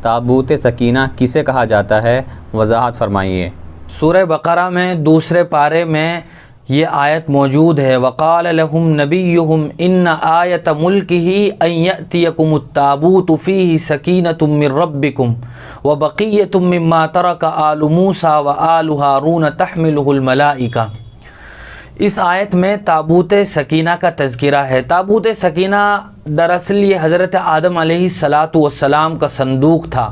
ताबूत सकीना किसे कहा जाता है, वजाहत फरमाइए। सूरह बकरा में दूसरे पारे में ये आयत मौजूद है। वक़ाल लहुम नबियुहुम इन्न आयत मुल्किही अन यअतियकुमुत ताबूतु फ़ीहि सकीनतुम मिर रब्बिकुम व बक़िय्यतुम मिम्मा तरक आलु मूसा व आलु हारून तहमिलुहुल मलाइका। इस आयत में ताबूत सकीना का तज़किरा है। ताबूत सकीना दरअसल ये हज़रत आदम अलैहिस्सलातु वस्सलाम का संदूक था।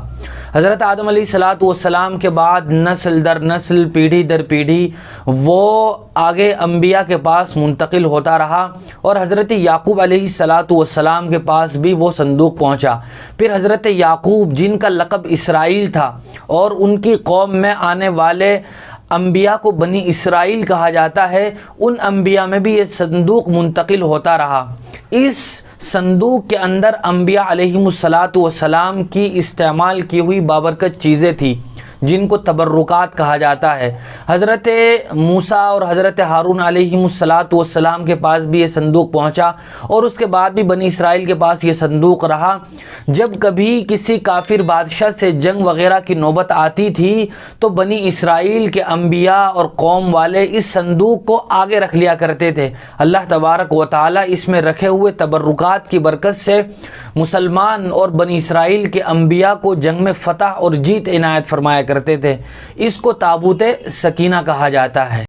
हज़रत आदम अलैहिस्सलातु वस्सलाम के बाद नस्ल दर नस्ल, पीढ़ी दर पीढ़ी वो आगे अम्बिया के पास मुंतकिल होता रहा और हज़रत याकूब अलैहिस्सलातु वस्सलाम के पास भी वो संदूक पहुंचा। फिर हज़रत याकूब, जिनका लक़ब इसराइल था और उनकी कौम में आने वाले अम्बिया को बनी इसराइल कहा जाता है, उन अम्बिया में भी ये संदूक मुंतकिल होता रहा। इस संदूक के अंदर अम्बिया अलैहिमुस्सलातु वस्सलाम की इस्तेमाल की हुई बाबरकत चीज़ें थी, जिनको तबर्रुकात कहा जाता है। हज़रत मूसा और हज़रत हारून अलैहिमुस्सलातु वस्सलाम के पास भी ये संदूक पहुंचा और उसके बाद भी बनी इसराइल के पास ये संदूक रहा। जब कभी किसी काफिर बादशाह से जंग वगैरह की नौबत आती थी तो बनी इसराइल के अम्बिया और कौम वाले इस संदूक को आगे रख लिया करते थे। अल्लाह तबारक व तआला इसमें रखे हुए तबर्रुकात की बरकत से मुसलमान और बनी इसराइल के अम्बिया को जंग में फ़तह और जीत इनायत फरमाया करते थे। इसको ताबूत सकीना कहा जाता है।